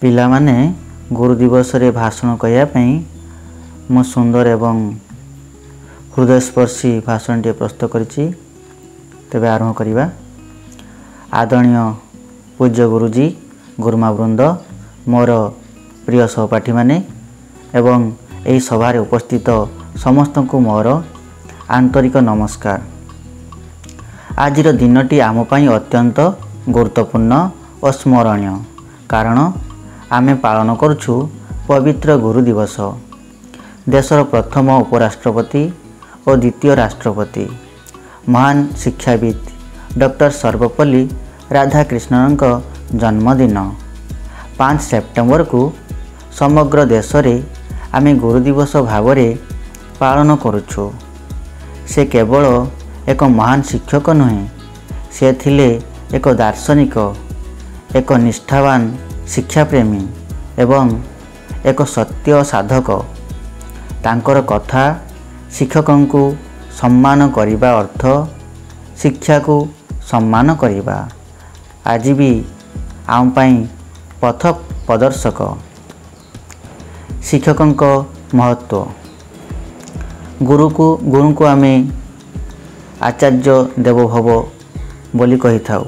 ପିଲାମାନେ ଗୁରୁ ଦିବସରେ ଭାଷଣ କହିବା ପାଇଁ ମୁଁ ସୁନ୍ଦର ଏବଂ ହୃଦୟସ୍ପର୍ଶୀ ଭାଷଣଟିଏ ପ୍ରସ୍ତୁତ କରିଛି। ତେବେ ଆରମ୍ଭ କରିବା। ଆଦରଣୀୟ ପୂଜ୍ୟ ଗୁରୁଜୀ, ଗୁରୁମାବୃନ୍ଦ, ମୋର ପ୍ରିୟ ସହପାଠୀମାନେ ଏବଂ ଏହି ସଭାରେ ଉପସ୍ଥିତ ସମସ୍ତଙ୍କୁ ମୋର ଆନ୍ତରିକ ନମସ୍କାର। ଆଜିର ଦିନଟି ଆମ ପାଇଁ ଅତ୍ୟନ୍ତ ଗୁରୁତ୍ୱପୂର୍ଣ୍ଣ ଓ ସ୍ମରଣୀୟ, କାରଣ ଆମେ ପାଳନ କରୁଛୁ ପବିତ୍ର ଗୁରୁ ଦିବସ। ଦେଶର ପ୍ରଥମ ଉପରାଷ୍ଟ୍ରପତି ଓ ଦ୍ୱିତୀୟ ରାଷ୍ଟ୍ରପତି ମହାନ ଶିକ୍ଷାବିତ୍ ଡକ୍ଟର ସର୍ବପଲ୍ଲୀ ରାଧାକ୍ରିଷ୍ଣନଙ୍କ ଜନ୍ମଦିନ 5 ସେପ୍ଟେମ୍ବରକୁ ସମଗ୍ର ଦେଶରେ ଆମେ ଗୁରୁ ଦିବସ ଭାବରେ ପାଳନ କରୁଛୁ। ସେ କେବଳ ଏକ ମହାନ ଶିକ୍ଷକ ନୁହେଁ, ସେ ଥିଲେ ଏକ ଦାର୍ଶନିକ, ଏକ ନିଷ୍ଠାବାନ ଶିକ୍ଷାପ୍ରେମୀ ଏବଂ ଏକ ସତ୍ୟ ସାଧକ। ତାଙ୍କର କଥା ଶିକ୍ଷକଙ୍କୁ ସମ୍ମାନ କରିବା ଅର୍ଥ ଶିକ୍ଷାକୁ ସମ୍ମାନ କରିବା ଆଜି ବି ଆମ ପାଇଁ ପଥ ପ୍ରଦର୍ଶକ। ଶିକ୍ଷକଙ୍କ ମହତ୍ତ୍ୱ। ଗୁରୁଙ୍କୁ ଆମେ ଆଚାର୍ଯ୍ୟ ଦେବୋଭବ ବୋଲି କହିଥାଉ।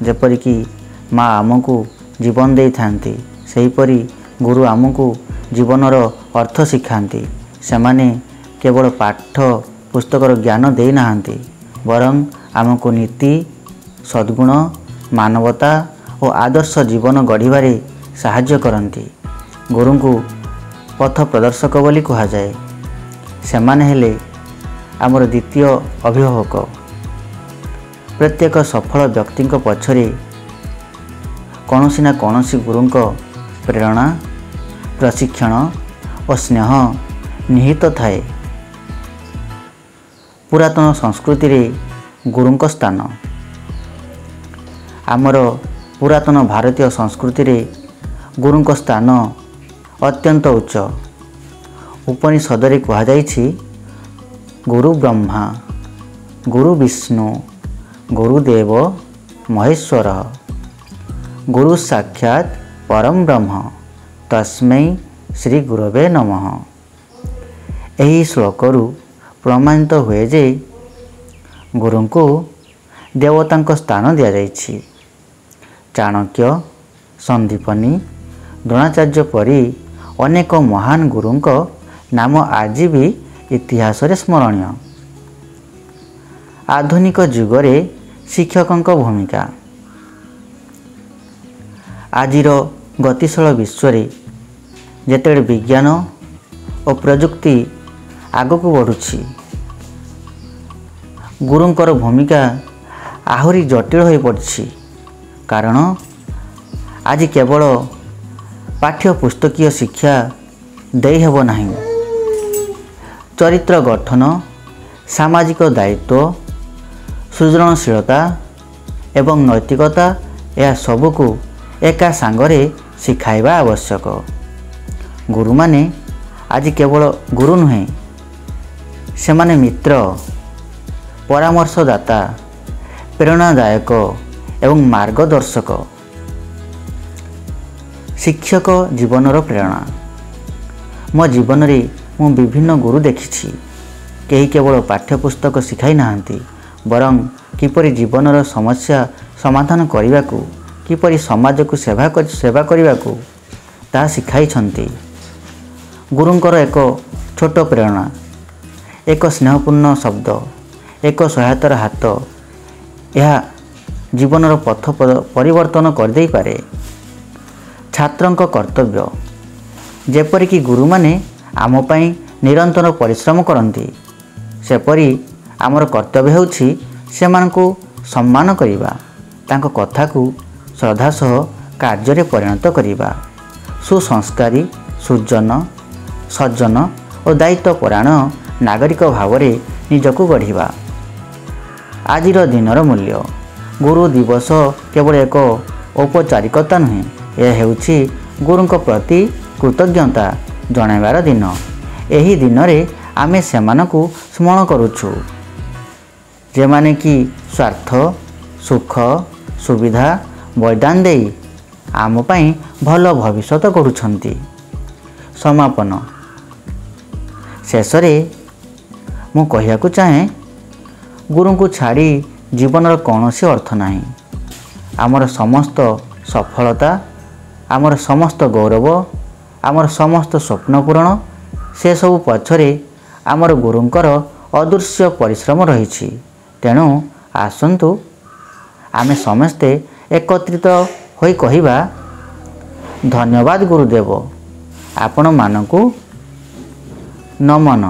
ଯେପରିକି ମା ଆମକୁ ଜୀବନ ଦେଇଥାନ୍ତି, ସେହିପରି ଗୁରୁ ଆମକୁ ଜୀବନର ଅର୍ଥ ଶିଖାନ୍ତି। ସେମାନେ କେବଳ ପାଠ ପୁସ୍ତକର ଜ୍ଞାନ ଦେଇନାହାନ୍ତି, ବରଂ ଆମକୁ ନୀତି, ସଦ୍ଗୁଣ, ମାନବତା ଓ ଆଦର୍ଶ ଜୀବନ ଗଢ଼ିବାରେ ସାହାଯ୍ୟ କରନ୍ତି। ଗୁରୁଙ୍କୁ ପଥ ପ୍ରଦର୍ଶକ ବୋଲି କୁହାଯାଏ। ସେମାନେ ହେଲେ ଆମର ଦ୍ୱିତୀୟ ଅଭିଭାବକ। ପ୍ରତ୍ୟେକ ସଫଳ ବ୍ୟକ୍ତିଙ୍କ ପଛରେ କୌଣସି ନା କୌଣସି ଗୁରୁଙ୍କ ପ୍ରେରଣା, ପ୍ରଶିକ୍ଷଣ ଓ ସ୍ନେହ ନିହିତ ଥାଏ। ପୁରାତନ ସଂସ୍କୃତିରେ ଗୁରୁଙ୍କ ସ୍ଥାନ। ଆମର ପୁରାତନ ଭାରତୀୟ ସଂସ୍କୃତିରେ ଗୁରୁଙ୍କ ସ୍ଥାନ ଅତ୍ୟନ୍ତ ଉଚ୍ଚ। ଉପନିଷଦରେ କୁହାଯାଇଛି, ଗୁରୁ ବ୍ରହ୍ମା, ଗୁରୁ ବିଷ୍ଣୁ, ଗୁରୁଦେବ ମହେଶ୍ୱର, ଗୁରୁ ସାକ୍ଷାତ ପରମ ବ୍ରହ୍ମ, ତସ୍ମୈ ଶ୍ରୀ ଗୁରବେ ନମଃ। ଏହି ଶ୍ଲୋକରୁ ପ୍ରମାଣିତ ହୁଏ ଯେ ଗୁରୁଙ୍କୁ ଦେବତାଙ୍କ ସ୍ଥାନ ଦିଆଯାଇଛି। ଚାଣକ୍ୟ, ସନ୍ଦୀପନୀ, ଦ୍ରୋଣାଚାର୍ଯ୍ୟ ପରି ଅନେକ ମହାନ ଗୁରୁଙ୍କ ନାମ ଆଜି ବି ଇତିହାସରେ ସ୍ମରଣୀୟ। ଆଧୁନିକ ଯୁଗରେ ଶିକ୍ଷକଙ୍କ ଭୂମିକା। ଆଜିର ଗତିଶୀଳ ବିଶ୍ୱରେ ଯେତେବେଳେ ବିଜ୍ଞାନ ଓ ପ୍ରଯୁକ୍ତି ଆଗକୁ ବଢ଼ୁଛି, ଗୁରୁଙ୍କର ଭୂମିକା ଆହୁରି ଜଟିଳ ହୋଇପଡ଼ିଛି। କାରଣ ଆଜି କେବଳ ପାଠ୍ୟପୁସ୍ତକୀୟ ଶିକ୍ଷା ଦେଇହେବ ନାହିଁ। ଚରିତ୍ର ଗଠନ, ସାମାଜିକ ଦାୟିତ୍ୱ, ସୃଜନଶୀଳତା ଏବଂ ନୈତିକତା, ଏହା ସବୁକୁ ଏକା ସାଙ୍ଗରେ ଶିଖାଇବା ଆବଶ୍ୟକ। ଗୁରୁମାନେ ଆଜି କେବଳ ଗୁରୁ ନୁହେଁ, ସେମାନେ ମିତ୍ର, ପରାମର୍ଶଦାତା, ପ୍ରେରଣାଦାୟକ ଏବଂ ମାର୍ଗଦର୍ଶକ। ଶିକ୍ଷକ ଜୀବନର ପ୍ରେରଣା। ମୋ ଜୀବନରେ ମୁଁ ବିଭିନ୍ନ ଗୁରୁ ଦେଖିଛି। କେହି କେବଳ ପାଠ୍ୟପୁସ୍ତକ ଶିଖାଇ ନାହାନ୍ତି, ବରଂ କିପରି ଜୀବନର ସମସ୍ୟା ସମାଧାନ କରିବାକୁ, କିପରି ସମାଜକୁ ସେବା କରିବାକୁ ତାହା ଶିଖାଇଛନ୍ତି। ଗୁରୁଙ୍କର ଏକ ଛୋଟ ପ୍ରେରଣା, ଏକ ସ୍ନେହପୂର୍ଣ୍ଣ ଶବ୍ଦ, ଏକ ସହାୟତାର ହାତ, ଏହା ଜୀବନର ପଥ ପରିବର୍ତ୍ତନ କରିଦେଇପାରେ। ଛାତ୍ରଙ୍କ କର୍ତ୍ତବ୍ୟ। ଯେପରିକି ଗୁରୁମାନେ ଆମ ପାଇଁ ନିରନ୍ତର ପରିଶ୍ରମ କରନ୍ତି, ସେପରି ଆମର କର୍ତ୍ତବ୍ୟ ହେଉଛି ସେମାନଙ୍କୁ ସମ୍ମାନ କରିବା, ତାଙ୍କ କଥାକୁ ଶ୍ରଦ୍ଧା ସହ କାର୍ଯ୍ୟରେ ପରିଣତ କରିବା, ସୁସଂସ୍କାରୀ, ସଜ୍ଜନ ଓ ଦାୟିତ୍ୱପରାୟଣ ନାଗରିକ ଭାବରେ ନିଜକୁ ଗଢ଼ିବା। ଆଜିର ଦିନର ମୂଲ୍ୟ। ଗୁରୁ ଦିବସ କେବଳ ଏକ ଔପଚାରିକତା ନୁହେଁ, ଏହା ହେଉଛି ଗୁରୁଙ୍କ ପ୍ରତି କୃତଜ୍ଞତା ଜଣାଇବାର ଦିନ। ଏହି ଦିନରେ ଆମେ ସେମାନଙ୍କୁ ସ୍ମରଣ କରୁଛୁ, ଯେମାନେ କି ସ୍ୱାର୍ଥ, ସୁଖ, ସୁବିଧା ବଳିଦାନ ଦେଇ ଆମ ପାଇଁ ଭଲ ଭବିଷ୍ୟତ ଗଢ଼ୁଛନ୍ତି। ସମାପନ ଶେଷରେ ମୁଁ କହିବାକୁ ଚାହେଁ, ଗୁରୁଙ୍କୁ ଛାଡ଼ି ଜୀବନର କୌଣସି ଅର୍ଥ ନାହିଁ। ଆମର ସମସ୍ତ ସଫଳତା, ଆମର ସମସ୍ତ ଗୌରବ, ଆମର ସମସ୍ତ ସ୍ୱପ୍ନ ପୂରଣ, ସେସବୁ ପଛରେ ଆମର ଗୁରୁଙ୍କର ଅଦୃଶ୍ୟ ପରିଶ୍ରମ ରହିଛି। ତେଣୁ ଆସନ୍ତୁ ଆମେ ସମସ୍ତେ ଏକତ୍ରିତ ହୋଇ କହିବା, ଧନ୍ୟବାଦ ଗୁରୁଦେବ, ଆପଣମାନଙ୍କୁ ନମନ।